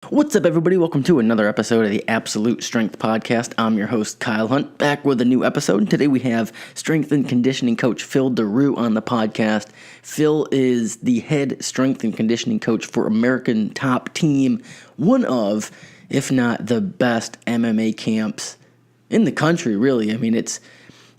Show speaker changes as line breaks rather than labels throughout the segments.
What's up, everybody? Welcome to another episode of the Absolute Strength Podcast. I'm your host, Kyle Hunt, back with a new episode. Today we have strength and conditioning coach Phil Daru on the podcast. Phil is the head strength and conditioning coach for American Top Team, one of, if not the best MMA camps in the country, really. I mean, it's,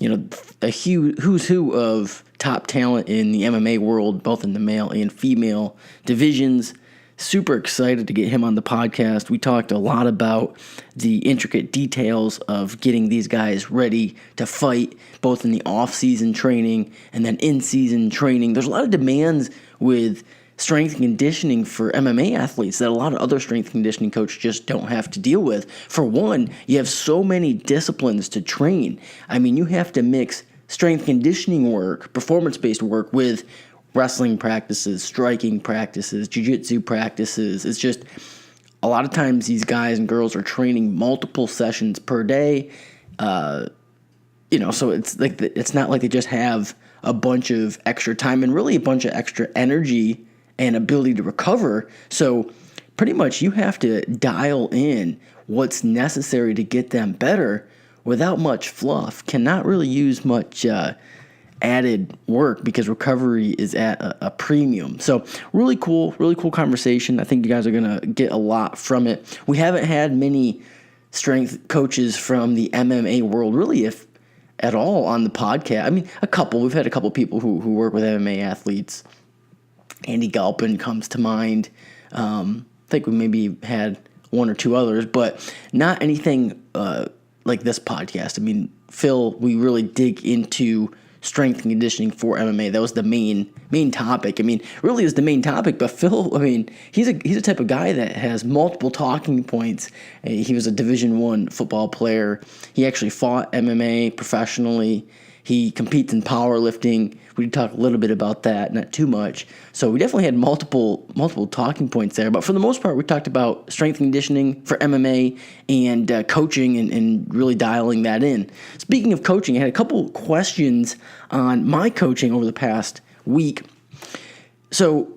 a who's who of top talent in the MMA world, both in the male and female divisions. Super excited to get him on the podcast. We talked a lot about the intricate details of getting these guys ready to fight, both in the off-season training and then in-season training. There's a lot of demands with strength and conditioning for MMA athletes that a lot of other strength and conditioning coaches just don't have to deal with. For one, you have so many disciplines to train. I mean, you have to mix strength conditioning work, performance-based work with wrestling practices, striking practices, jiu-jitsu practices. It's just a lot of times these guys and girls are training multiple sessions per day. So it's like it's not like they just have a bunch of extra time and really a bunch of extra energy and ability to recover. So pretty much you have to dial in what's necessary to get them better without much fluff. Cannot really use much added work because recovery is at a premium. So really cool conversation. I think you guys are going to get a lot from it. We haven't had many strength coaches from the MMA world, really, if at all, on the podcast. I mean, we've had a couple people who work with MMA athletes. Andy Galpin comes to mind. I think we maybe had one or two others, but not anything like this podcast. I mean, Phil, we really dig into strength and conditioning for MMA. That was the main topic. I mean, really is the main topic, but Phil, I mean, he's a type of guy that has multiple talking points. He was a Division I football player. He actually fought MMA professionally. He competes in powerlifting. We talk a little bit about that, not too much. So we definitely had multiple talking points there. But for the most part, we talked about strength and conditioning for MMA and coaching and really dialing that in. Speaking of coaching, I had a couple questions on my coaching over the past week. So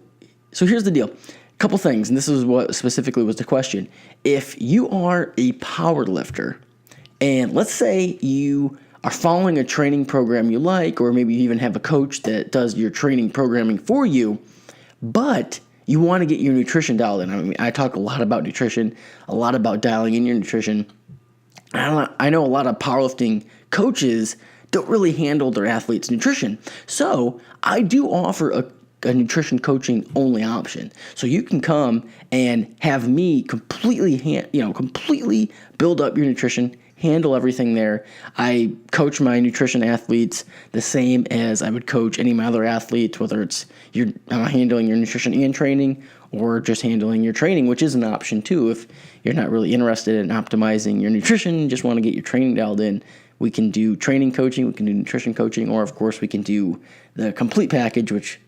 here's the deal. A couple things, and this is what specifically was the question. If you are a power lifter, and let's say you are following a training program you like, or maybe you even have a coach that does your training programming for you, but you want to get your nutrition dialed in. I mean, I talk a lot about nutrition, a lot about dialing in your nutrition. I know a lot of powerlifting coaches don't really handle their athletes' nutrition. So I do offer a nutrition coaching only option. So you can come and have me completely build up your nutrition, handle everything there. I coach my nutrition athletes the same as I would coach any of my other athletes, whether it's I'm handling your nutrition and training or just handling your training, which is an option too. If you're not really interested in optimizing your nutrition and just want to get your training dialed in, we can do training coaching, we can do nutrition coaching, or of course we can do the complete package, which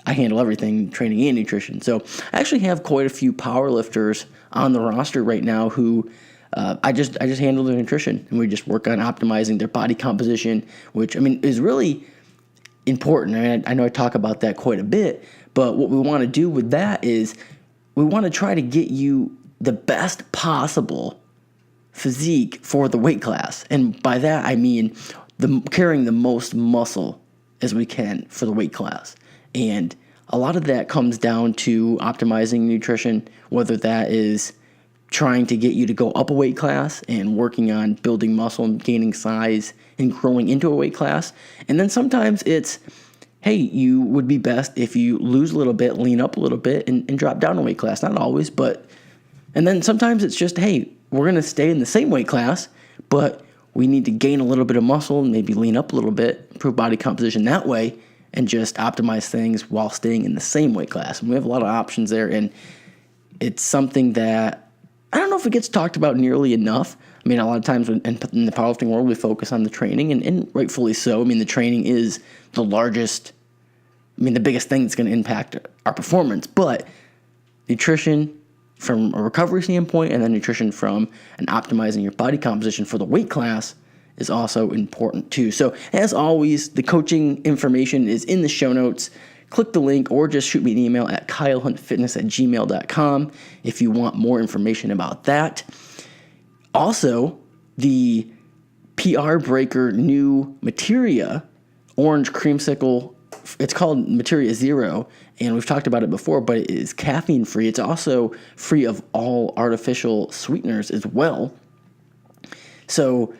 I handle everything, training and nutrition. So I actually have quite a few powerlifters on the roster right now who I just handle their nutrition, and we just work on optimizing their body composition, which, I mean, is really important. I mean, I know I talk about that quite a bit, but what we want to do with that is we want to try to get you the best possible physique for the weight class. And by that, I mean carrying the most muscle as we can for the weight class. And a lot of that comes down to optimizing nutrition, whether that is trying to get you to go up a weight class and working on building muscle and gaining size and growing into a weight class. And then sometimes it's, hey, you would be best if you lose a little bit, lean up a little bit, and drop down a weight class. Not always, but, and then sometimes it's just, hey, we're going to stay in the same weight class, but we need to gain a little bit of muscle and maybe lean up a little bit, improve body composition that way, and just optimize things while staying in the same weight class. And we have a lot of options there, and it's something that I don't know if it gets talked about nearly enough. I mean, a lot of times in the powerlifting world, we focus on the training, and rightfully so. I mean, the training is the biggest thing that's going to impact our performance. But nutrition from a recovery standpoint, and then nutrition from an optimizing your body composition for the weight class is also important too. So as always, the coaching information is in the show notes. click the link or just shoot me an email at kylehuntfitness@gmail.com if you want more information about that. Also, the PR Breaker new Materia orange creamsicle, it's called Materia Zero, and we've talked about it before, but it is caffeine free. It's also free of all artificial sweeteners as well. So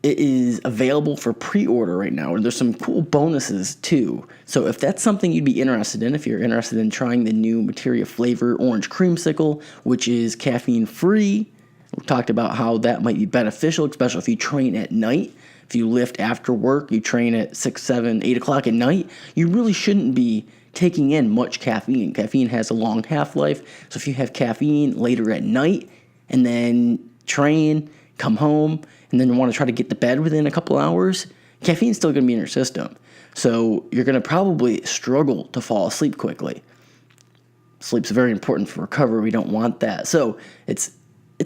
it is available for pre-order right now, and there's some cool bonuses too. So if that's something you'd be interested in, if you're interested in trying the new Materia flavor orange creamsicle, which is caffeine free, we talked about how that might be beneficial, especially if you train at night. If you lift after work, you train at 6, 7, 8 o'clock at night, you really shouldn't be taking in much caffeine. Caffeine has a long half-life, so if you have caffeine later at night and then train, come home, and then you want to try to get to bed within a couple hours, caffeine's still going to be in your system. So you're going to probably struggle to fall asleep quickly. Sleep's very important for recovery. We don't want that. So it's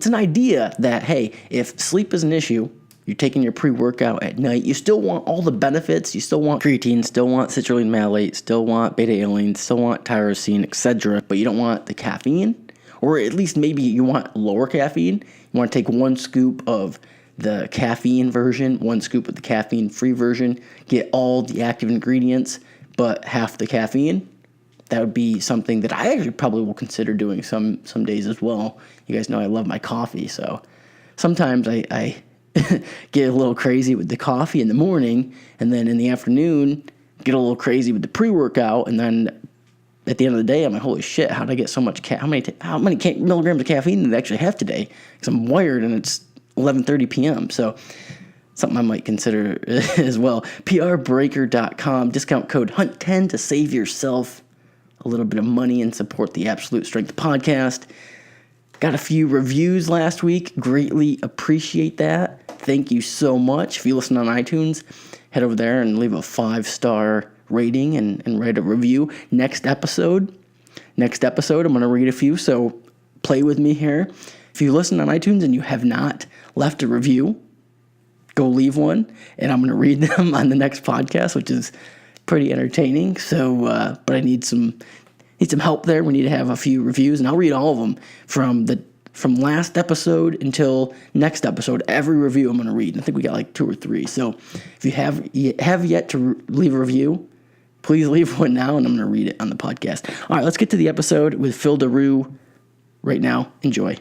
an idea that, hey, if sleep is an issue, you're taking your pre-workout at night, you still want all the benefits. You still want creatine, still want citrulline malate, still want beta-alanine, still want tyrosine, etc., but you don't want the caffeine, or at least maybe you want lower caffeine. You want to take 1 scoop of the caffeine version, 1 scoop of the caffeine-free version, get all the active ingredients, but half the caffeine. That would be something that I actually probably will consider doing some days as well. You guys know I love my coffee, so sometimes I get a little crazy with the coffee in the morning, and then in the afternoon, get a little crazy with the pre-workout, and then at the end of the day, I'm like, holy shit, how did I get so much how many milligrams of caffeine did I actually have today? Because I'm wired, and it's 11:30 p.m., so something I might consider as well. PRBreaker.com, discount code HUNT10 to save yourself a little bit of money and support the Absolute Strength podcast. Got a few reviews last week. Greatly appreciate that. Thank you so much. If you listen on iTunes, head over there and leave a 5-star rating and write a review. Next episode, I'm going to read a few, so play with me here. If you listen on iTunes and you have not left a review, go leave one, and I'm going to read them on the next podcast, which is pretty entertaining. So, but I need some help there. We need to have a few reviews, and I'll read all of them from last episode until next episode. Every review I'm going to read. And I think we got like 2 or 3. So if you have yet to leave a review, please leave one now, and I'm going to read it on the podcast. All right, let's get to the episode with Phil Daru right now. Enjoy.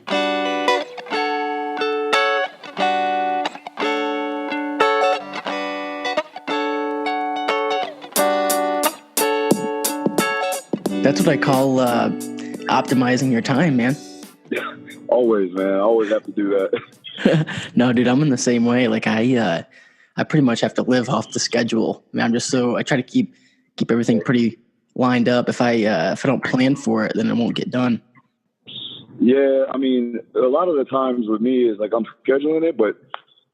That's what I call optimizing your time, man.
Always, man. I always have to do that.
No, dude, I'm in the same way. Like I pretty much have to live off the schedule. I mean, I try to keep everything pretty lined up. If I don't plan for it, then it won't get done.
Yeah, I mean, a lot of the times with me is like I'm scheduling it, but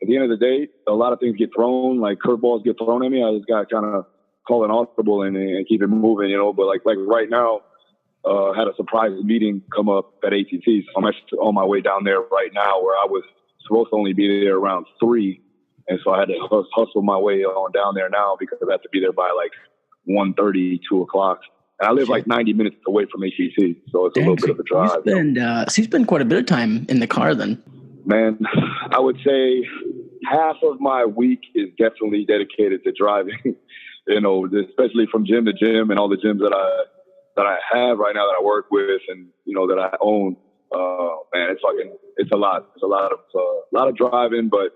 at the end of the day, a lot of things get thrown, like curveballs get thrown at me. I just got to kind of call an audible and keep it moving, But like right now, had a surprise meeting come up at ATT. So I'm actually on my way down there right now, where I was supposed to only be there around 3. And so I had to hustle my way on down there now because I have to be there by like 1:30, 2 o'clock. And I live like 90 minutes away from ATT, so it's a little bit of a drive.
So you spend quite a bit of time in the car then.
Man, I would say half of my week is definitely dedicated to driving. Especially from gym to gym and all the gyms that I have right now that I work with and that I own. Man, it's a lot. It's a lot of driving, but at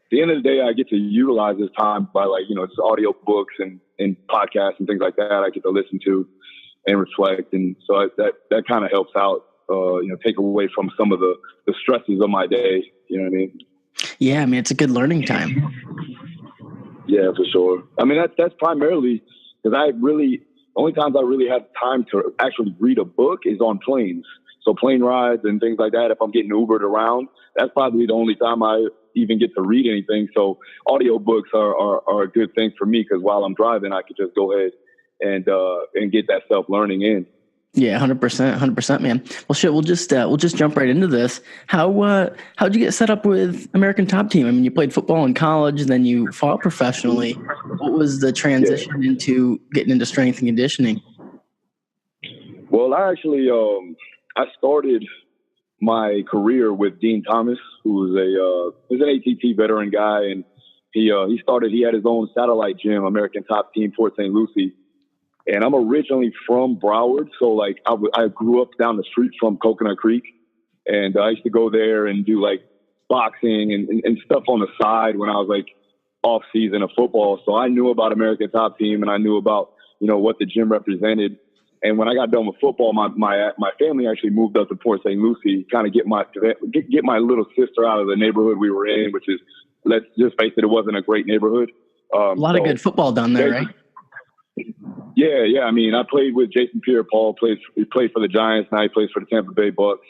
the end of the day, I get to utilize this time by just audio books and podcasts and things like that. I get to listen to and reflect, and so that kind of helps out. Take away from some of the stresses of my day. You know what I mean?
Yeah, I mean it's a good learning time.
Yeah, for sure. I mean, that's primarily because the only times I really have time to actually read a book is on planes. So plane rides and things like that, if I'm getting Ubered around, that's probably the only time I even get to read anything. So audiobooks are a good thing for me because while I'm driving, I could just go ahead and get that self-learning in.
Yeah, 100%, man. Well, shit, we'll just jump right into this. How'd you get set up with American Top Team? I mean, you played football in college, then you fought professionally. What was the transition into getting into strength and conditioning?
Well, I actually I started my career with Dean Thomas, who's an ATT veteran guy, and he had his own satellite gym, American Top Team, Port St. Lucie. And I'm originally from Broward, so like I grew up down the street from Coconut Creek, and I used to go there and do like boxing and stuff on the side when I was like off season of football. So I knew about American Top Team, and I knew about what the gym represented. And when I got done with football, my family actually moved up to Port St. Lucie, kind of get my little sister out of the neighborhood we were in, which is, let's just face it wasn't a great neighborhood.
A lot of good football down there, right?
Yeah. I mean, I played with Jason Pierre-Paul. He played for the Giants. Now he plays for the Tampa Bay Bucks.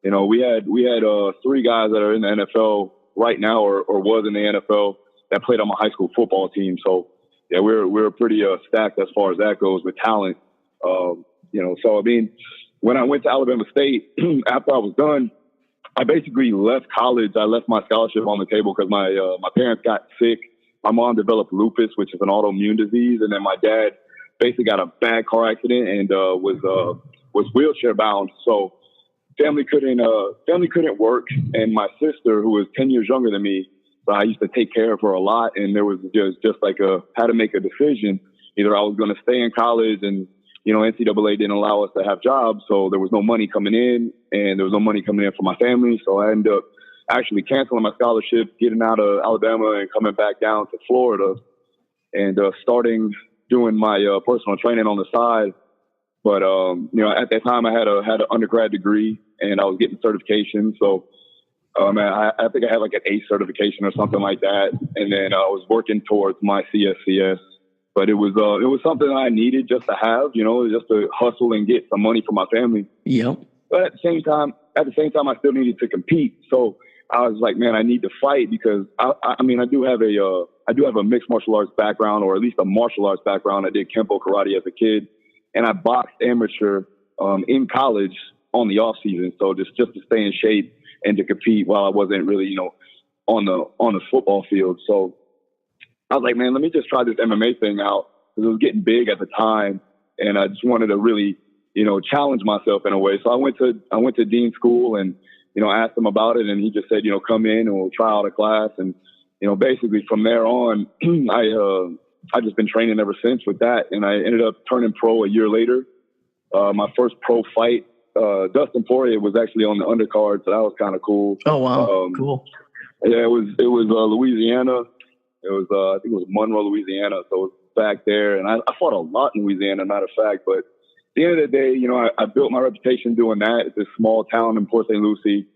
We had 3 guys that are in the NFL right now, or was in the NFL, that played on my high school football team. So yeah, we're pretty stacked as far as that goes with talent. So I mean, when I went to Alabama State, after I was done, I basically left college. I left my scholarship on the table because my parents got sick. My mom developed lupus, which is an autoimmune disease, and then my dad basically got a bad car accident and was wheelchair bound. So family couldn't work, and my sister, who was 10 years younger than me, so I used to take care of her a lot, and there was just like had to make a decision. Either I was going to stay in college, and NCAA didn't allow us to have jobs, so there was no money coming in, and there was no money coming in for my family. So I ended up actually canceling my scholarship, getting out of Alabama, and coming back down to Florida, and starting doing my personal training on the side. But at that time, I had an undergrad degree, and I was getting certifications. So I think I had like an ACE certification or something like that, and then I was working towards my CSCS. But it was something I needed just to have, just to hustle and get some money for my family.
Yep.
But at the same time, I still needed to compete. So I was like, man, I need to fight, because I do have a mixed martial arts background, or at least a martial arts background. I did Kempo karate as a kid, and I boxed amateur in college on the off season. So just to stay in shape and to compete while I wasn't really, on the football field. So I was like, man, let me just try this MMA thing out, because it was getting big at the time, and I just wanted to really, challenge myself in a way. So I went to Dean's school and, asked him about it, and he just said, come in and we'll try out a class. And, basically from there on, I've just been training ever since with that. And I ended up turning pro a year later. My first pro fight, Dustin Poirier was actually on the undercard, so that was kind of cool.
Oh, wow. Cool.
Yeah, it was Louisiana. It was, I think it was Monroe, Louisiana. So it was back there. And I fought a lot in Louisiana, matter of fact. But at the end of the day, I built my reputation doing that. It's a small town in Port St. Lucie.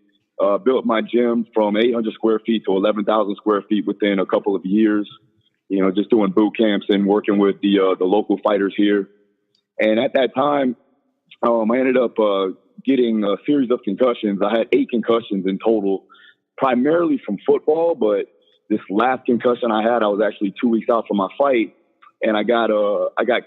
Built my gym from 800 square feet to 11,000 square feet within a couple of years, just doing boot camps and working with the local fighters here. And at that time, I ended up getting a series of concussions. I had 8 concussions in total, primarily from football, but this last concussion I had, I was actually 2 weeks out from my fight, and I got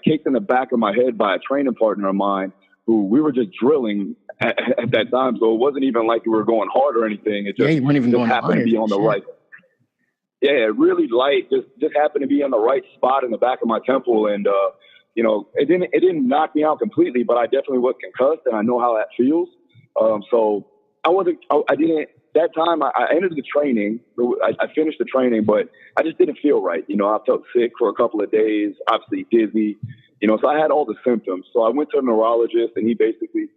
kicked in the back of my head by a training partner of mine, who we were just drilling at that time. So it wasn't even like we were going hard or anything. It just,
you weren't even
just
going
happened to be on the right. Yeah, really light. Just happened to be on the right spot in the back of my temple, and it didn't knock me out completely, but I definitely was concussed, and I know how that feels. So I didn't. That time, I entered the training. I finished the training, but I just didn't feel right. I felt sick for a couple of days, obviously dizzy. So I had all the symptoms. So I went to a neurologist, and he basically,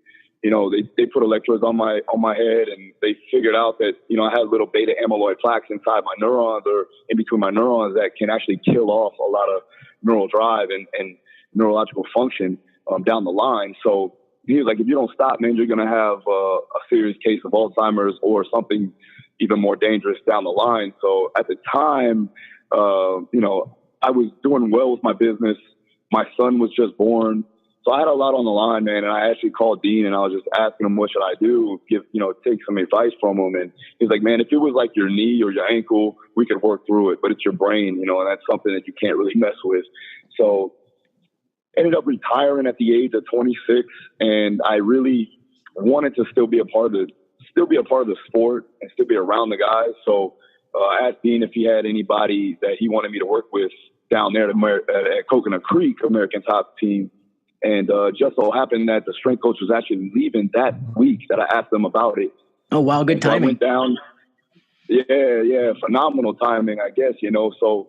they put electrodes on my head, and they figured out that, I had little beta amyloid plaques inside my neurons, or in between my neurons, that can actually kill off a lot of neural drive and neurological function down the line. So he was like, if you don't stop, man, you're going to have a serious case of Alzheimer's or something even more dangerous down the line. So at the time, I was doing well with my business. My son was just born. So I had a lot on the line, man. And I actually called Dean, and I was just asking him, what should I do? Take some advice from him. And he's like, man, if it was like your knee or your ankle, we could work through it. But it's your brain, and that's something that you can't really mess with. So ended up retiring at the age of 26, and I really wanted to still be a part of the sport and still be around the guys. So I asked Dean if he had anybody that he wanted me to work with down there at Coconut Creek, American Top Team, And just so happened that the strength coach was actually leaving that week that I asked them about it.
Oh, wow. Good timing.
I went down. Yeah. Phenomenal timing, I guess, so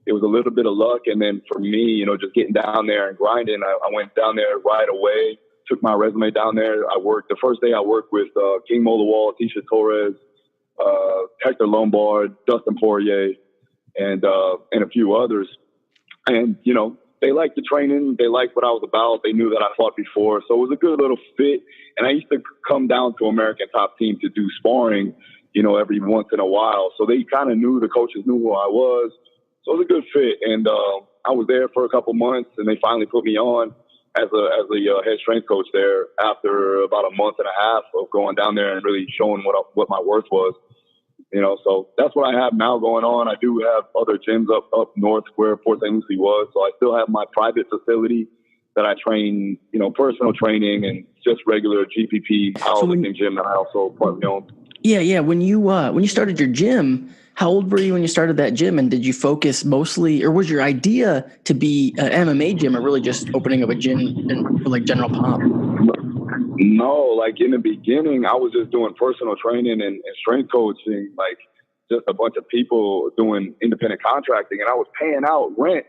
it was a little bit of luck. And then for me, just getting down there and grinding, I went down there right away, took my resume down there. The first day I worked with King Molawal, Tisha Torres, Hector Lombard, Dustin Poirier, and a few others. And, they liked the training. They liked what I was about. They knew that I fought before. So it was a good little fit. And I used to come down to American Top Team to do sparring, every once in a while. So they kind of knew, the coaches knew who I was. So it was a good fit. And I was there for a couple months, and they finally put me on as a head strength coach there after about a month and a half of going down there and really showing what my worth was. So that's what I have now going on. I do have other gyms up north where Port St. Lucie was. So I still have my private facility that I train, personal training and just regular GPP powerlifting gym that I also partly own.
Yeah. When you started your gym, how old were you when you started that gym? And did you focus mostly, or was your idea to be an MMA gym, or really just opening up a gym for like general pop?
No, like in the beginning, I was just doing personal training and strength coaching, like just a bunch of people doing independent contracting. And I was paying out rent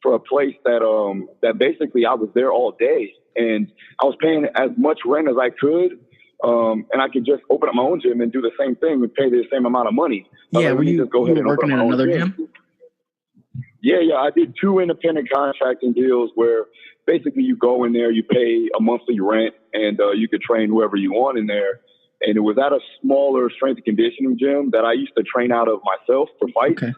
for a place that basically I was there all day. And I was paying as much rent as I could. And I could just open up my own gym and do the same thing and pay the same amount of money.
Yeah, were you working in another gym?
Yeah. I did 2 independent contracting deals where basically you go in there, you pay a monthly rent, and you could train whoever you want in there. And it was at a smaller strength and conditioning gym that I used to train out of myself for fights. Okay.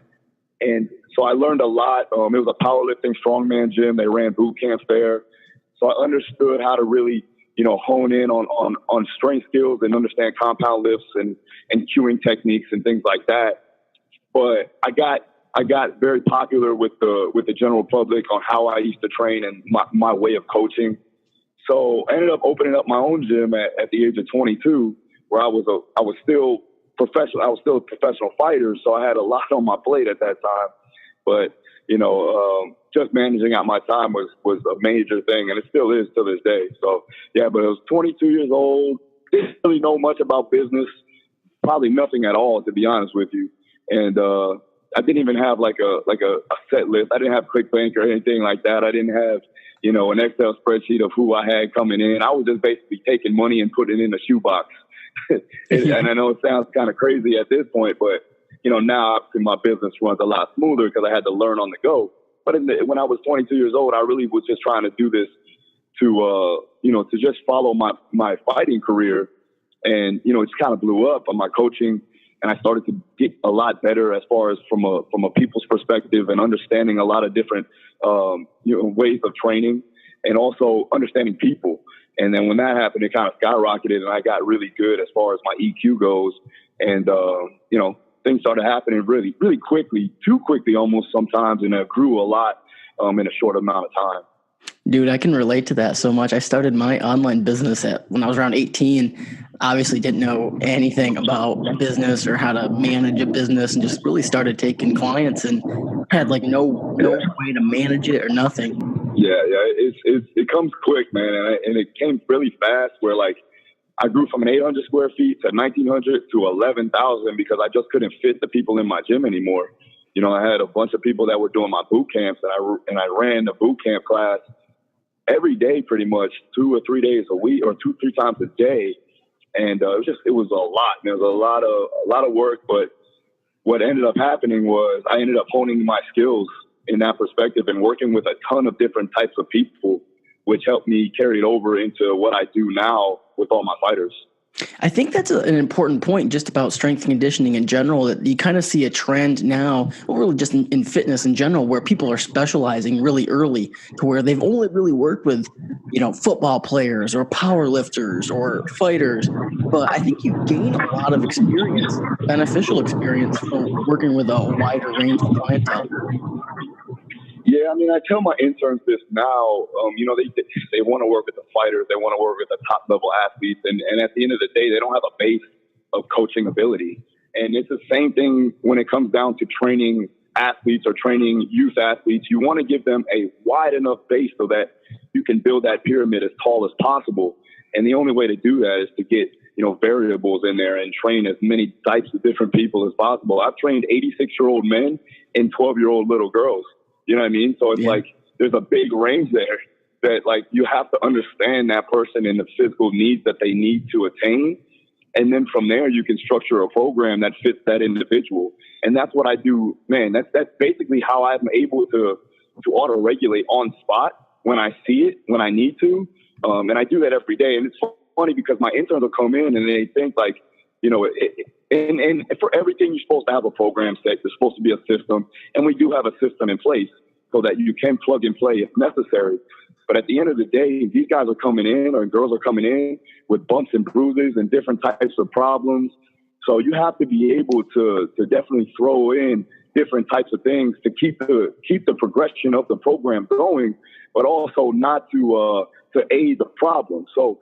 And so I learned a lot. It was a powerlifting strongman gym. They ran boot camps there. So I understood how to really, hone in on strength skills and understand compound lifts and cueing techniques and things like that. But I got very popular with the general public on how I used to train and my way of coaching. So I ended up opening up my own gym at the age of 22, where I was still professional. I was still a professional fighter, so I had a lot on my plate at that time. But just managing out my time was a major thing, and it still is to this day. So yeah, but I was 22 years old. Didn't really know much about business, probably nothing at all, to be honest with you. And I didn't even have like a set list. I didn't have ClickBank or anything like that. I didn't have, an Excel spreadsheet of who I had coming in. I was just basically taking money and putting it in a shoebox. And I know it sounds kind of crazy at this point, but, now obviously my business runs a lot smoother because I had to learn on the go. But when I was 22 years old, I really was just trying to do this to just follow my fighting career. And, it kind of blew up on my coaching. And I started to get a lot better as far as from a people's perspective and understanding a lot of different, ways of training and also understanding people. And then when that happened, it kind of skyrocketed and I got really good as far as my EQ goes. And, things started happening really, really quickly, too quickly almost sometimes. And it grew a lot in a short amount of time.
Dude, I can relate to that so much. I started my online business when I was around 18. Obviously didn't know anything about business or how to manage a business, and just really started taking clients and had like no way to manage it or nothing.
Yeah. It comes quick, man. And it came really fast where like I grew from an 800 square feet to 1,900 to 11,000 because I just couldn't fit the people in my gym anymore. I had a bunch of people that were doing my boot camps, and I ran the boot camp class every day, pretty much 2 or 3 days a week, or 2-3 times a day. And it was a lot. There was a lot of work. But what ended up happening was I ended up honing my skills in that perspective and working with a ton of different types of people, which helped me carry it over into what I do now with all my fighters.
I think that's an important point just about strength and conditioning in general, that you kind of see a trend now, or really just in fitness in general, where people are specializing really early to where they've only really worked with, football players or power lifters or fighters. But I think you gain a lot of experience, beneficial experience from working with a wider range of clientele.
Yeah, I mean, I tell my interns this now. They want to work with the fighters. They want to work with the top level athletes. And at the end of the day, they don't have a base of coaching ability. And it's the same thing when it comes down to training athletes or training youth athletes. You want to give them a wide enough base so that you can build that pyramid as tall as possible. And the only way to do that is to get, variables in there and train as many types of different people as possible. I've trained 86-year-old men and 12-year-old little girls. You know what I mean? So it's like there's a big range there that, like, you have to understand that person and the physical needs that they need to attain. And then from there, you can structure a program that fits that individual. And that's what I do, man. That's basically how I'm able to auto-regulate on spot when I see it, when I need to. And I do that every day. And it's funny because my interns will come in and they think, like, and for everything, you're supposed to have a program set. There's supposed to be a system. And we do have a system in place so that you can plug and play if necessary. But at the end of the day, these guys are coming in, or girls are coming in with bumps and bruises and different types of problems. So you have to be able to definitely throw in different types of things to keep the progression of the program going, but also not to aid the problem. So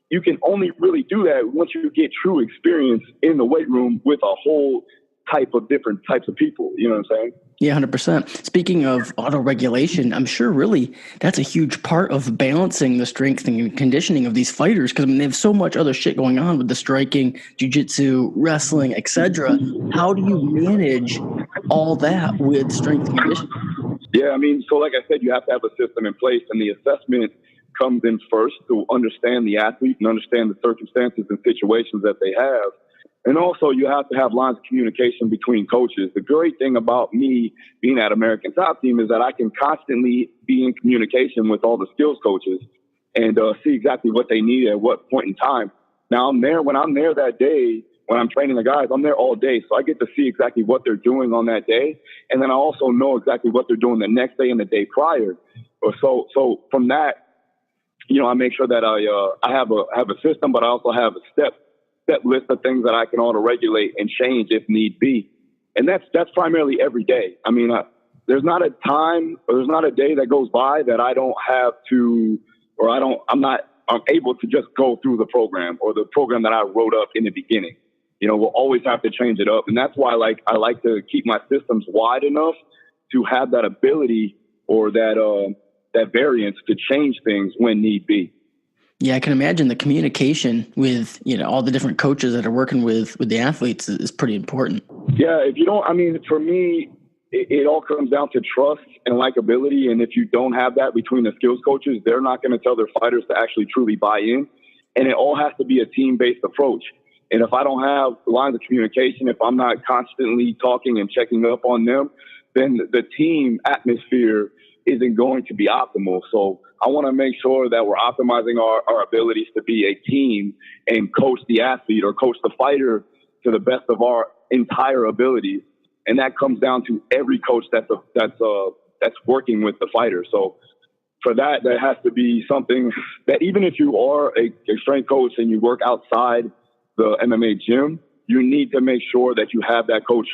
you can only really do that once you get true experience in the weight room with a whole type of different types of people. You know what I'm saying?
Yeah, 100%. Speaking of auto-regulation, I'm sure really that's a huge part of balancing the strength and conditioning of these fighters, because they have so much other shit going on with the striking, jiu-jitsu, wrestling, etc. How do you manage all that with strength and conditioning?
Yeah, I mean, so like I said, you have to have a system in place, and the assessment comes in first to understand the athlete and understand the circumstances and situations that they have. And also, you have to have lines of communication between coaches. The great thing about me being at American Top Team is that I can constantly be in communication with all the skills coaches and see exactly what they need at what point in time. Now, when I'm there that day, when I'm training the guys, I'm there all day. So I get to see exactly what they're doing on that day. And then I also know exactly what they're doing the next day and the day prior. So from that, I make sure that I have a system, but I also have a step list of things that I can auto-regulate and change if need be. And that's primarily every day. I mean, there's not a time or there's not a day that goes by that I don't have to, or I'm able to just go through the program or the program that I wrote up in the beginning. We'll always have to change it up. And that's why I like to keep my systems wide enough to have that ability or that variance to change things when need be.
Yeah, I can imagine the communication with, all the different coaches that are working with the athletes is pretty important.
Yeah, for me, it all comes down to trust and likability. And if you don't have that between the skills coaches, they're not going to tell their fighters to actually truly buy in. And it all has to be a team-based approach. And if I don't have lines of communication, if I'm not constantly talking and checking up on them, then the team atmosphere isn't going to be optimal. So I want to make sure that we're optimizing our abilities to be a team and coach the athlete or coach the fighter to the best of our entire abilities. And that comes down to every coach that's working with the fighter. So for that, there has to be something that even if you are a strength coach and you work outside the MMA gym, you need to make sure that you have that coach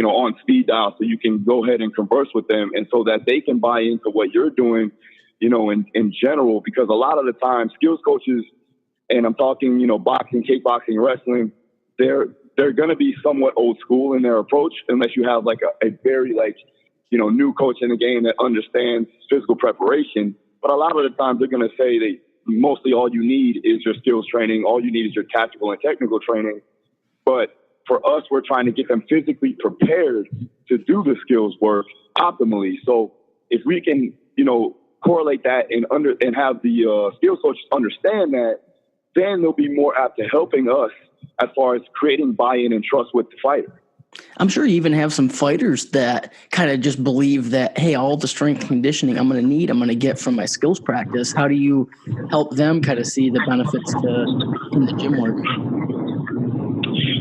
on speed dial so you can go ahead and converse with them and so that they can buy into what you're doing, in general, because a lot of the time skills coaches, and I'm talking, boxing, kickboxing, wrestling, they're going to be somewhat old school in their approach unless you have like a very new coach in the game that understands physical preparation. But a lot of the times they're going to say that mostly all you need is your skills training. All you need is your tactical and technical training. But for us, we're trying to get them physically prepared to do the skills work optimally. So if we can, correlate that and have the skills coaches understand that, then they'll be more apt to helping us as far as creating buy-in and trust with the fighter.
I'm sure you even have some fighters that kind of just believe that, hey, all the strength conditioning I'm going to get from my skills practice. How do you help them kind of see the benefits in the gym work?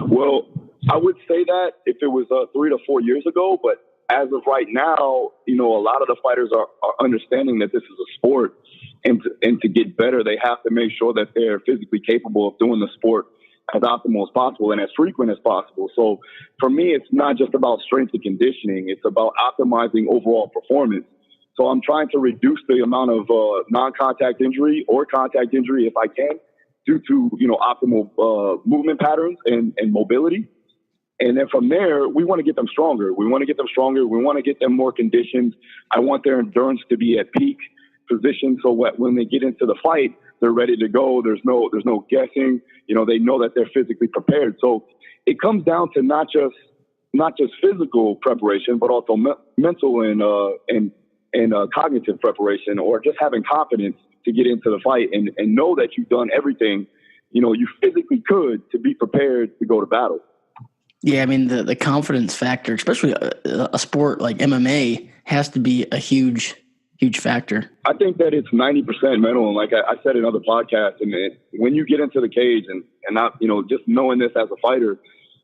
Well, I would say that if it was 3 to 4 years ago, but as of right now, a lot of the fighters are understanding that this is a sport, and to get better, they have to make sure that they're physically capable of doing the sport as optimal as possible and as frequent as possible. So for me, it's not just about strength and conditioning. It's about optimizing overall performance. So I'm trying to reduce the amount of non-contact injury or contact injury if I can, due to, optimal movement patterns and mobility. And then from there, we want to get them stronger. We want to get them more conditioned. I want their endurance to be at peak. positioned so when they get into the fight, they're ready to go. There's no guessing. They know that they're physically prepared. So it comes down to not just physical preparation, but also mental and cognitive preparation, or just having confidence to get into the fight and know that you've done everything you physically could to be prepared to go to battle.
Yeah, I mean, the confidence factor, especially a sport like MMA, has to be a huge factor.
I think that it's 90% mental. And like I said in other podcasts, and when you get into the cage and not, just knowing this as a fighter,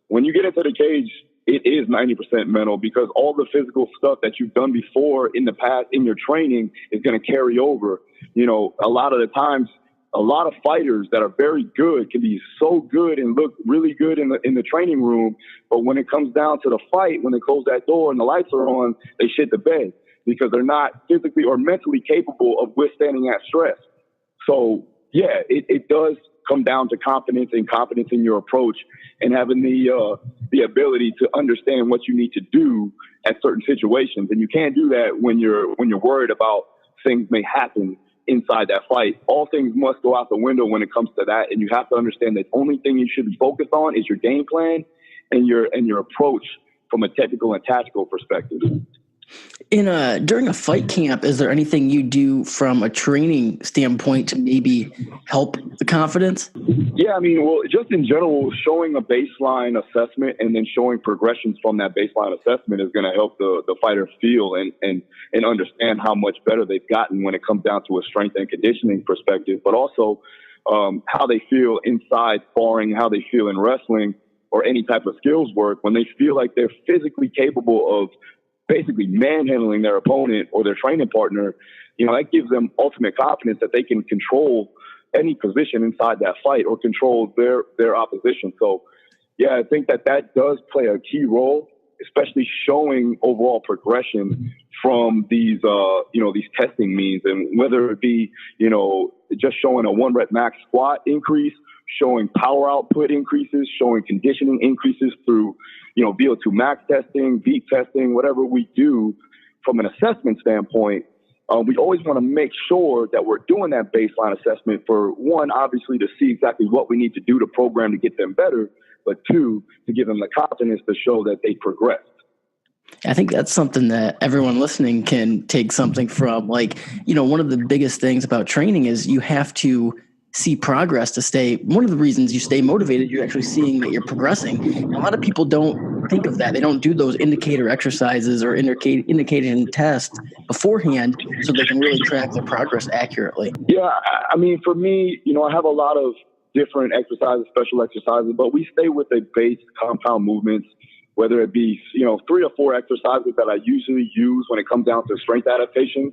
when you get into the cage, it is 90% mental, because all the physical stuff that you've done before in the past in your training is going to carry over. A lot of the times, a lot of fighters that are very good can be so good and look really good in the training room, but when it comes down to the fight, when they close that door and the lights are on, they shit the bed because they're not physically or mentally capable of withstanding that stress. So yeah, it does come down to confidence in your approach and having the ability to understand what you need to do at certain situations. And you can't do that when you're worried about things may happen inside that fight. All things must go out the window when it comes to that. And you have to understand that the only thing you should be focused on is your game plan and your approach from a technical and tactical perspective.
During a fight camp, is there anything you do from a training standpoint to maybe help the confidence?
Yeah, I mean, well, just in general, showing a baseline assessment and then showing progressions from that baseline assessment is going to help the fighter feel and understand how much better they've gotten when it comes down to a strength and conditioning perspective, but also how they feel inside sparring, how they feel in wrestling or any type of skills work when they feel like they're physically capable of basically manhandling their opponent or their training partner. That gives them ultimate confidence that they can control any position inside that fight or control their opposition. So, yeah, I think that does play a key role, especially showing overall progression from these testing means, and whether it be, just showing a 1 rep max squat increase, showing power output increases, showing conditioning increases through, VO2 max testing, beat testing, whatever we do from an assessment standpoint. We always want to make sure that we're doing that baseline assessment for, one, obviously to see exactly what we need to do to program to get them better, but two, to give them the confidence to show that they progressed.
I think that's something that everyone listening can take something from. Like, one of the biggest things about training is you have to see progress to stay. One of the reasons you stay motivated, you're actually seeing that you're progressing. And a lot of people don't think of that. They don't do those indicator exercises or indication tests beforehand so they can really track their progress accurately.
Yeah, I mean, for me, I have a lot of different exercises, special exercises, but we stay with the base compound movements, whether it be, 3 or 4 exercises that I usually use when it comes down to strength adaptation.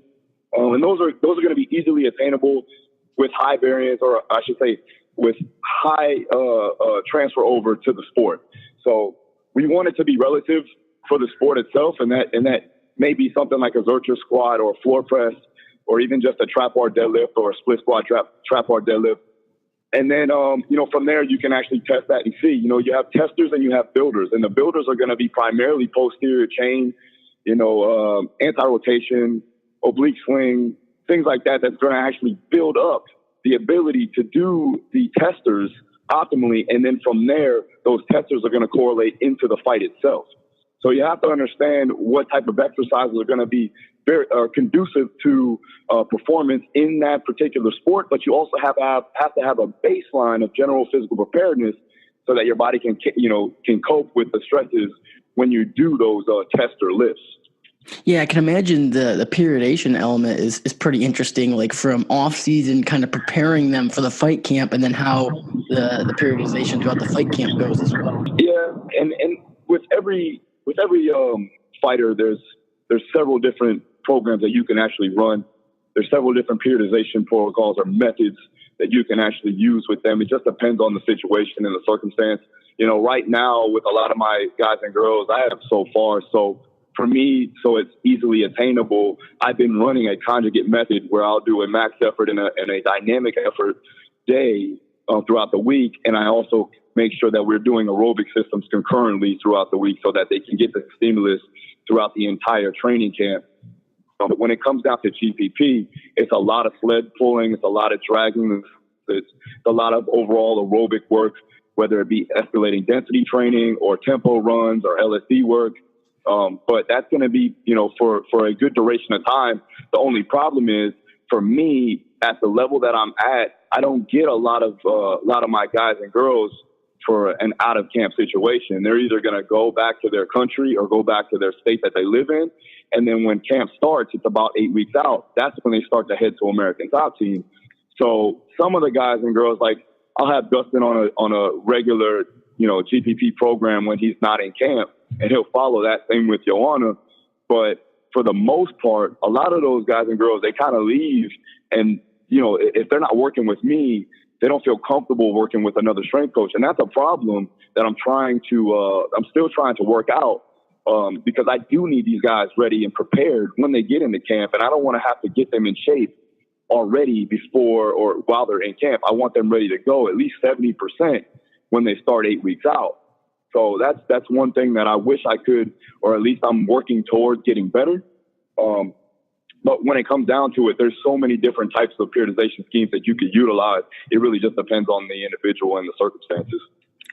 And those are going to be easily attainable with high variance, or I should say with high transfer over to the sport. So we want it to be relative for the sport itself, and that may be something like a Zercher squat or a floor press, or even just a trap bar deadlift or a split squat trap bar deadlift. And then, from there, you can actually test that and see. You have testers and you have builders, and the builders are going to be primarily posterior chain, anti-rotation, oblique swing, things like that, that's going to actually build up the ability to do the testers optimally. And then from there, those testers are going to correlate into the fight itself. So you have to understand what type of exercises are going to be very conducive to performance in that particular sport. But you also have to have a baseline of general physical preparedness so that your body can cope with the stresses when you do those tester lifts.
Yeah, I can imagine the periodization element is pretty interesting, like from off-season kind of preparing them for the fight camp, and then how the periodization throughout the fight camp goes as well.
Yeah, and with every fighter, there's several different programs that you can actually run. There's several different periodization protocols or methods that you can actually use with them. It just depends on the situation and the circumstance. Right now with a lot of my guys and girls, I have so far. So for me, so it's easily attainable, I've been running a conjugate method where I'll do a max effort and a dynamic effort day throughout the week. And I also make sure that we're doing aerobic systems concurrently throughout the week so that they can get the stimulus throughout the entire training camp. But when it comes down to GPP, it's a lot of sled pulling, it's a lot of dragging, it's a lot of overall aerobic work, whether it be escalating density training or tempo runs or LSD work. But that's going to be, for a good duration of time. The only problem is, for me, at the level that I'm at, I don't get a lot of my guys and girls for an out of camp situation. They're either going to go back to their country or go back to their state that they live in. And then when camp starts, it's about 8 weeks out. That's when they start to head to American Top Team. So some of the guys and girls, like, I'll have Dustin on a regular, GPP program when he's not in camp, and he'll follow that. Same with Joanna. But for the most part, a lot of those guys and girls, they kind of leave. And, if they're not working with me, they don't feel comfortable working with another strength coach. And that's a problem that I'm still trying to work out, because I do need these guys ready and prepared when they get into camp. And I don't want to have to get them in shape already before or while they're in camp. I want them ready to go at least 70% when they start 8 weeks out. So that's one thing that I wish I could, or at least I'm working towards getting better. But when it comes down to it, there's so many different types of periodization schemes that you could utilize. It really just depends on the individual and the circumstances.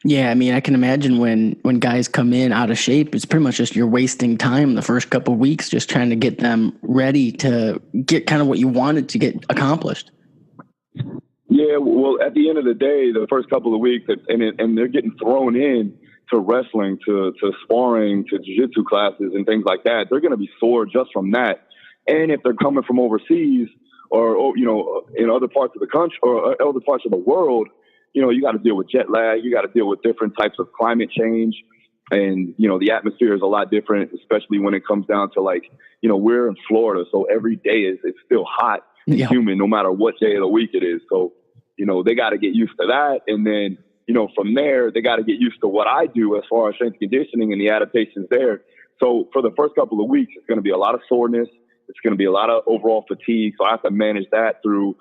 Yeah, I mean, I can imagine when guys come in out of shape, it's pretty much just you're wasting time the first couple of weeks just trying to get them ready to get kind of what you wanted to get accomplished.
Yeah, well, at the end of the day, the first couple of weeks, and they're getting thrown in to wrestling, to sparring, to jiu-jitsu classes and things like that. They're going to be sore just from that. And if they're coming from overseas or in other parts of the country or other parts of the world, you got to deal with jet lag. You got to deal with different types of climate change. And, the atmosphere is a lot different, especially when it comes down to, like, we're in Florida. So every day it's still hot and humid, no matter what day of the week it is. So, they got to get used to that. And then, from there, they got to get used to what I do as far as strength conditioning and the adaptations there. So for the first couple of weeks, it's going to be a lot of soreness. It's going to be a lot of overall fatigue. So I have to manage that through,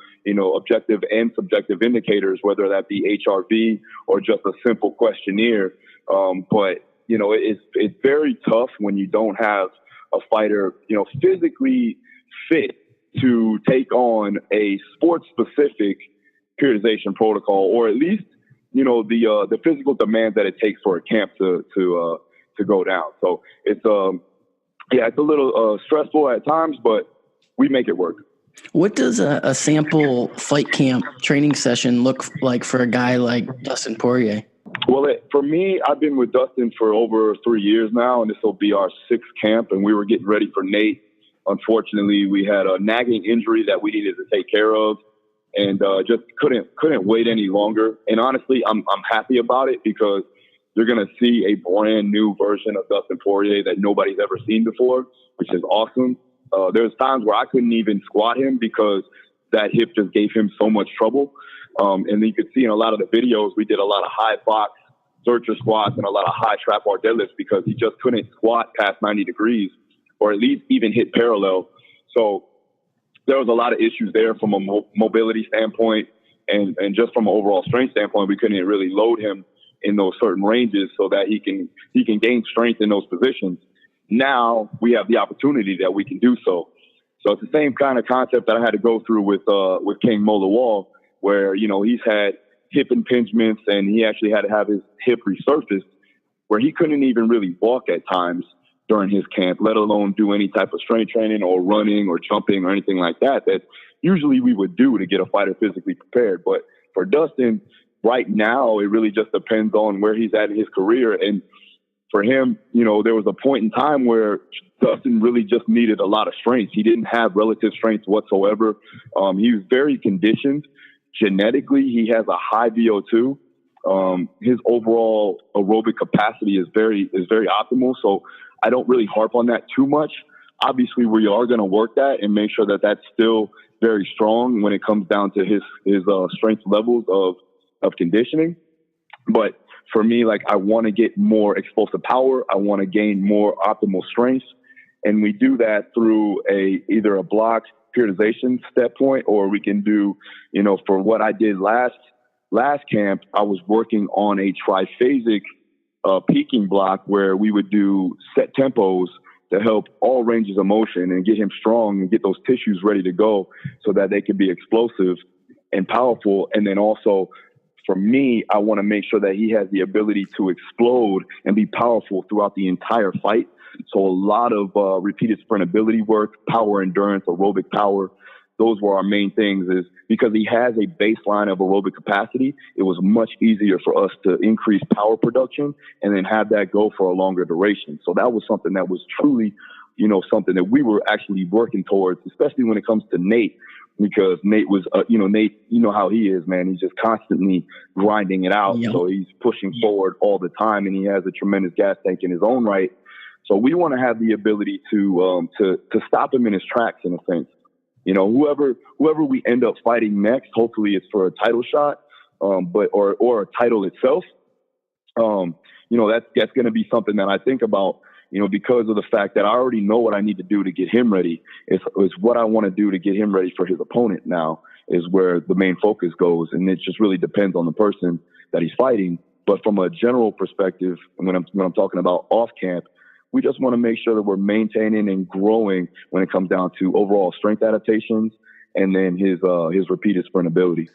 objective and subjective indicators, whether that be HRV or just a simple questionnaire. But, it's very tough when you don't have a fighter, physically fit to take on a sports-specific periodization protocol, or at least, the physical demand that it takes for a camp to go down. So it's it's a little stressful at times, but we make it work.
What does a sample fight camp training session look like for a guy like Dustin Poirier?
Well, for me, I've been with Dustin for over 3 years now, and this will be our 6th camp, and we were getting ready for Nate. Unfortunately, we had a nagging injury that we needed to take care of, and just couldn't wait any longer. And honestly, I'm happy about it, because you're going to see a brand new version of Dustin Poirier that nobody's ever seen before, which is awesome. There's times where I couldn't even squat him because that hip just gave him so much trouble. And then you could see in a lot of the videos, we did a lot of high box searcher squats and a lot of high trap bar deadlifts because he just couldn't squat past 90 degrees or at least even hit parallel. So there was a lot of issues there from a mobility standpoint and just from an overall strength standpoint. We couldn't really load him in those certain ranges so that he can gain strength in those positions. Now we have the opportunity that we can do so. So it's the same kind of concept that I had to go through with King Mola Wall, where, he's had hip impingements and he actually had to have his hip resurfaced, where he couldn't even really walk at times during his camp, let alone do any type of strength training or running or jumping or anything like that usually we would do to get a fighter physically prepared. But for Dustin, right now, it really just depends on where he's at in his career. And for him, there was a point in time where Dustin really just needed a lot of strength. He didn't have relative strength whatsoever. He was very conditioned. Genetically, he has a high VO2. His overall aerobic capacity is very optimal. So I don't really harp on that too much. Obviously, we are going to work that and make sure that that's still very strong when it comes down to his strength levels of conditioning. But for me, like, I want to get more explosive power. I want to gain more optimal strength. And we do that through either a block periodization step point, or we can do, for what I did last camp, I was working on a triphasic peaking block where we would do set tempos to help all ranges of motion and get him strong and get those tissues ready to go so that they can be explosive and powerful. And then also, for me, I want to make sure that he has the ability to explode and be powerful throughout the entire fight. So a lot of repeated sprintability work, power endurance, aerobic power, those were our main things. Is because he has a baseline of aerobic capacity, it was much easier for us to increase power production and then have that go for a longer duration. So that was something that was truly, something that we were actually working towards, especially when it comes to Nate. Because Nate was, Nate, you know how he is, man. He's just constantly grinding it out. Yep. So he's pushing forward all the time, and he has a tremendous gas tank in his own right. So we want to have the ability to stop him in his tracks, in a sense. Whoever we end up fighting next, hopefully it's for a title shot, or a title itself. That's going to be something that I think about. Because of the fact that I already know what I need to do to get him ready. It's what I want to do to get him ready for his opponent now is where the main focus goes. And it just really depends on the person that he's fighting. But from a general perspective, when I'm talking about off camp, we just want to make sure that we're maintaining and growing when it comes down to overall strength adaptations and then his repeated sprint ability.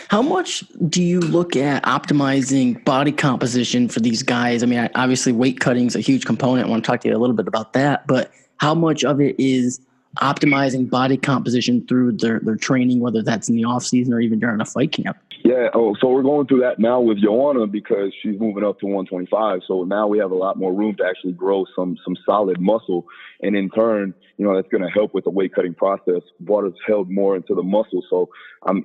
How much do you look at optimizing body composition for these guys? I mean, obviously weight cutting is a huge component. I want to talk to you a little bit about that, but how much of it is optimizing body composition through their training, whether that's in the off season or even during a fight camp?
Yeah. So we're going through that now with Joanna because she's moving up to 125. So now we have a lot more room to actually grow some solid muscle. And in turn, that's going to help with the weight cutting process. Water's held more into the muscle. So I'm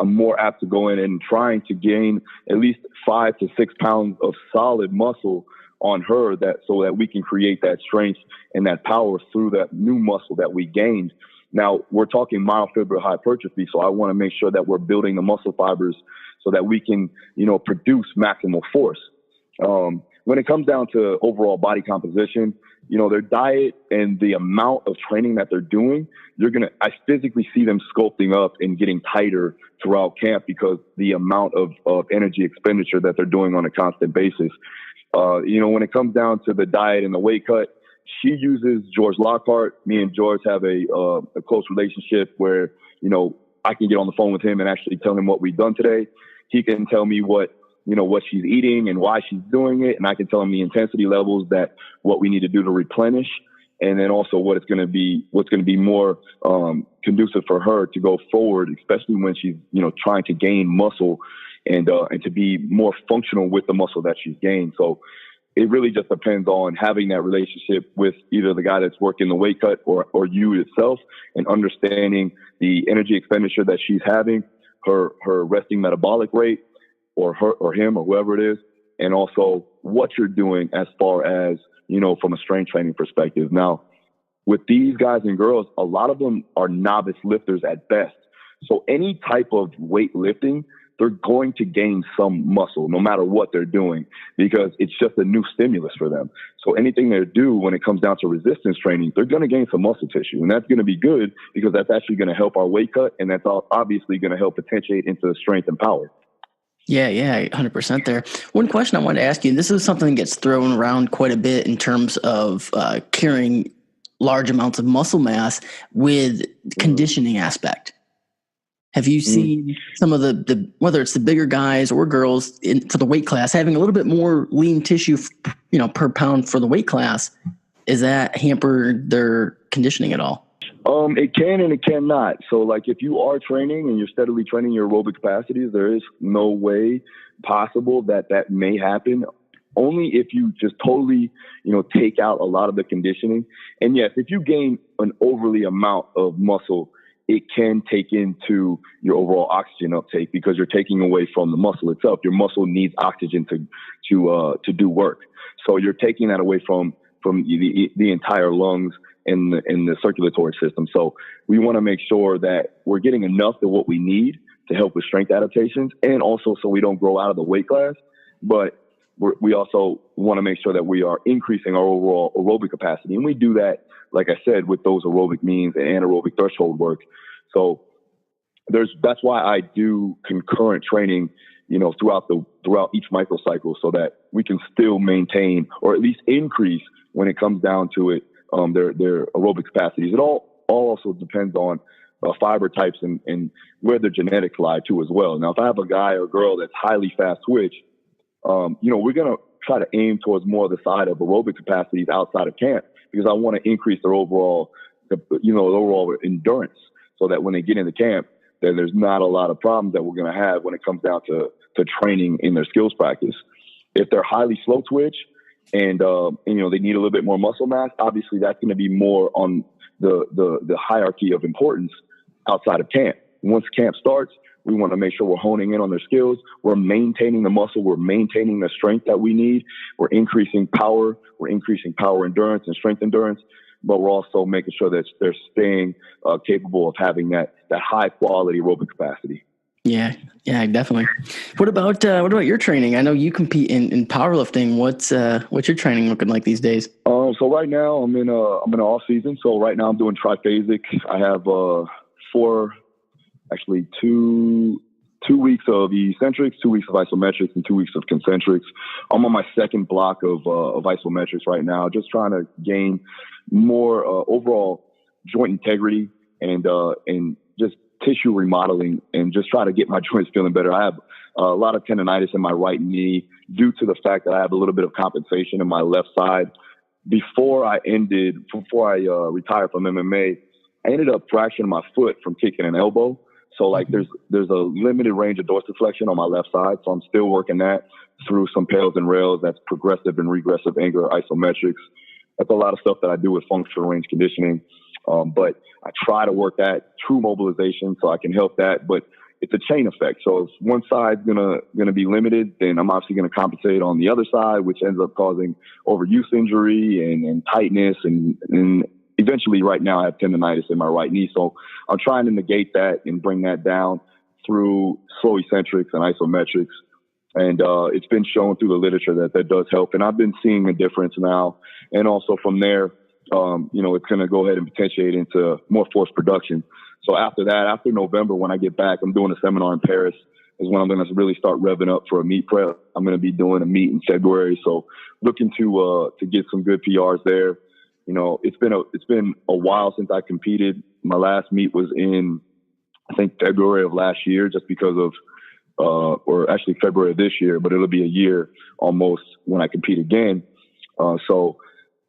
more apt to go in and trying to gain at least 5 to 6 pounds of solid muscle on her so that we can create that strength and that power through that new muscle that we gained. Now we're talking myofibril hypertrophy. So I want to make sure that we're building the muscle fibers so that we can, produce maximal force. When it comes down to overall body composition, their diet and the amount of training that they're doing, I physically see them sculpting up and getting tighter throughout camp because the amount of energy expenditure that they're doing on a constant basis. When it comes down to the diet and the weight cut, she uses George Lockhart. Me and George have a close relationship where, I can get on the phone with him and actually tell him what we've done today. He can tell me what she's eating and why she's doing it. And I can tell him the intensity levels what we need to do to replenish. And then also what's going to be more conducive for her to go forward, especially when she's, trying to gain muscle and to be more functional with the muscle that she's gained. So it really just depends on having that relationship with either the guy that's working the weight cut or you itself, and understanding the energy expenditure that she's having, her resting metabolic rate, or him or whoever it is, and also what you're doing as far as, from a strength training perspective. Now, with these guys and girls, a lot of them are novice lifters at best. So any type of weightlifting, they're going to gain some muscle no matter what they're doing because it's just a new stimulus for them. So anything they do when it comes down to resistance training, they're going to gain some muscle tissue. And that's going to be good because that's actually going to help our weight cut. And that's obviously going to help potentiate into strength and power.
Yeah, 100% there. One question I wanted to ask you, and this is something that gets thrown around quite a bit in terms of carrying large amounts of muscle mass with conditioning aspect. Have you seen some of the whether it's the bigger guys or girls for the weight class having a little bit more lean tissue, per pound for the weight class? Is that hampered their conditioning at all?
It can and it cannot. So like if you are training and you're steadily training your aerobic capacities, there is no way possible that may happen. Only if you just totally, take out a lot of the conditioning. And yes, if you gain an overly amount of muscle, it can take into your overall oxygen uptake because you're taking away from the muscle itself. Your muscle needs oxygen to do work. So you're taking that away from the entire lungs in the circulatory system. So we want to make sure that we're getting enough of what we need to help with strength adaptations, and also so we don't grow out of the weight class. But we also want to make sure that we are increasing our overall aerobic capacity. And we do that, like I said, with those aerobic means and anaerobic threshold work. So that's why I do concurrent training, throughout each microcycle, so that we can still maintain or at least increase when it comes down to it, their aerobic capacities. It all also depends on fiber types and where their genetics lie too as well. Now, if I have a guy or girl that's highly fast twitch, we're going to try to aim towards more of the side of aerobic capacities outside of camp, because I want to increase their overall endurance, so that when they get into camp, then there's not a lot of problems that we're going to have when it comes down to training in their skills practice. If they're highly slow twitch and they need a little bit more muscle mass, obviously that's going to be more on the hierarchy of importance outside of camp. Once camp starts, we want to make sure we're honing in on their skills. We're maintaining the muscle. We're maintaining the strength that we need. We're increasing power. We're increasing power endurance and strength endurance. But we're also making sure that they're staying capable of having that high quality aerobic capacity.
Yeah, definitely. What about your training? I know you compete in powerlifting. What's your training looking like these days?
So right now I'm in off season. So right now I'm doing triphasic. I have 2 weeks of eccentrics, 2 weeks of isometrics, and 2 weeks of concentrics. I'm on my second block of isometrics right now, just trying to gain more overall joint integrity and just tissue remodeling, and just try to get my joints feeling better. I have a lot of tendonitis in my right knee due to the fact that I have a little bit of compensation in my left side. Before I retired from MMA, I ended up fracturing my foot from kicking an elbow. So there's a limited range of dorsiflexion on my left side. So I'm still working that through some pails and rails. That's progressive and regressive angular isometrics. That's a lot of stuff that I do with functional range conditioning. But I try to work that true mobilization so I can help that. But it's a chain effect. So if one side's gonna be limited, then I'm obviously gonna compensate on the other side, which ends up causing overuse injury and tightness and eventually right now I have tendonitis in my right knee. So I'm trying to negate that and bring that down through slow eccentrics and isometrics. And it's been shown through the literature that does help. And I've been seeing a difference now. And also from there, it's going to go ahead and potentiate into more force production. So after November, when I get back, I'm doing a seminar in Paris, is when I'm going to really start revving up for a meet prep. I'm going to be doing a meet in February. So looking to get some good PRs there. It's been a while since I competed. My last meet was in, I think, February of last year, just because of, or actually February of this year, but it'll be a year almost when I compete again. So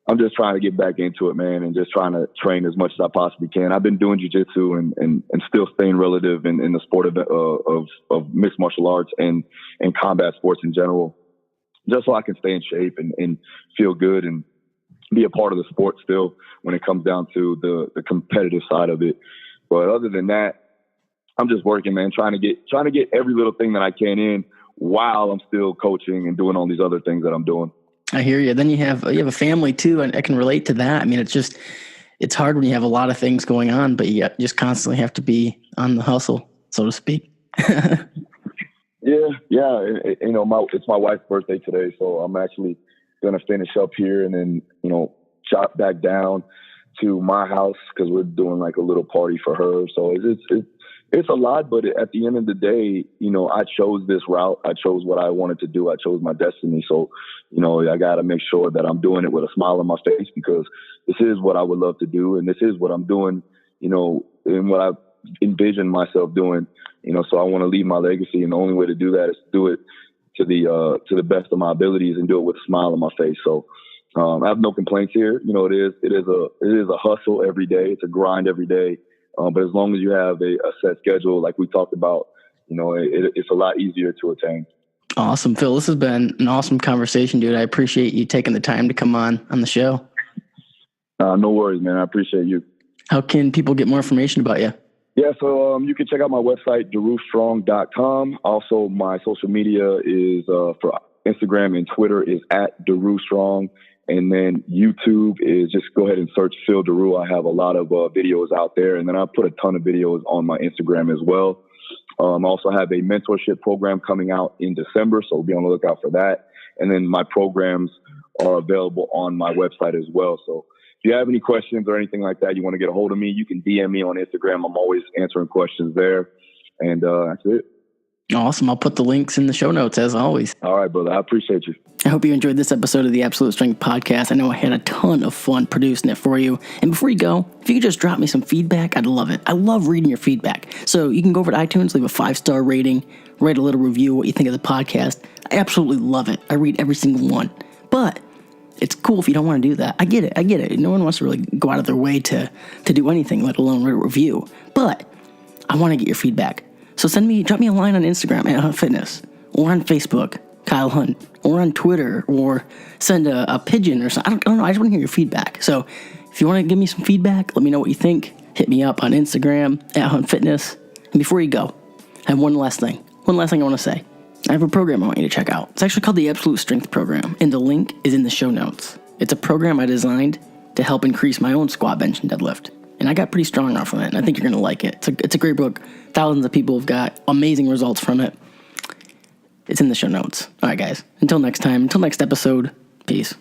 I'm just trying to get back into it, man, and just trying to train as much as I possibly can. I've been doing jiu-jitsu and still staying relative in the sport of mixed martial arts and combat sports in general, just so I can stay in shape and feel good and be a part of the sport still when it comes down to the competitive side of it. But other than that, I'm just working, man, trying to get every little thing that I can in while I'm still coaching and doing all these other things that I'm doing.
I hear you. Then you have a family too, and I can relate to that. I mean, it's hard when you have a lot of things going on, but you just constantly have to be on the hustle, so to speak.
Yeah. It's my wife's birthday today, so I'm actually going to finish up here and then, chop back down to my house because we're doing like a little party for her. So it's a lot, but at the end of the day, I chose this route. I chose what I wanted to do. I chose my destiny. So, I got to make sure that I'm doing it with a smile on my face, because this is what I would love to do. And this is what I'm doing, and what I envision myself doing, so I want to leave my legacy. And the only way to do that is to do it to the best of my abilities and do it with a smile on my face. So, I have no complaints here. It is a hustle every day. It's a grind every day. But as long as you have a set schedule, like we talked about, it's a lot easier to attain.
Awesome, Phil. This has been an awesome conversation, dude. I appreciate you taking the time to come on the show.
No worries, man. I appreciate you.
How can people get more information about you?
Yeah, so you can check out my website, darustrong.com. Also, my social media is for Instagram and Twitter is @darustrong. And then YouTube is just go ahead and search Phil Daru. I have a lot of videos out there. And then I put a ton of videos on my Instagram as well. I also have a mentorship program coming out in December, so be on the lookout for that. And then my programs are available on my website as well. So if you have any questions or anything like that, you want to get a hold of me, you can DM me on Instagram. I'm always answering questions there. And that's it.
Awesome. I'll put the links in the show notes as always.
All right, brother. I appreciate you.
I hope you enjoyed this episode of the Absolute Strength Podcast. I know I had a ton of fun producing it for you. And before you go, if you could just drop me some feedback, I'd love it. I love reading your feedback. So you can go over to iTunes, leave a 5-star rating, write a little review, what you think of the podcast. I absolutely love it. I read every single one. But it's cool if you don't want to do that. I get it. No one wants to really go out of their way to do anything, let alone write a review. But I want to get your feedback. So drop me a line on Instagram at Hunt Fitness, or on Facebook, Kyle Hunt, or on Twitter, or send a pigeon or something. I don't know. I just want to hear your feedback. So if you want to give me some feedback, let me know what you think. Hit me up on Instagram at Hunt Fitness. And before you go, I have one last thing I want to say. I have a program I want you to check out. It's actually called the Absolute Strength Program, and the link is in the show notes. It's a program I designed to help increase my own squat, bench, and deadlift. And I got pretty strong off of it, and I think you're going to like it. It's a great book. Thousands of people have got amazing results from it. It's in the show notes. All right, guys. Until next time, until next episode, peace.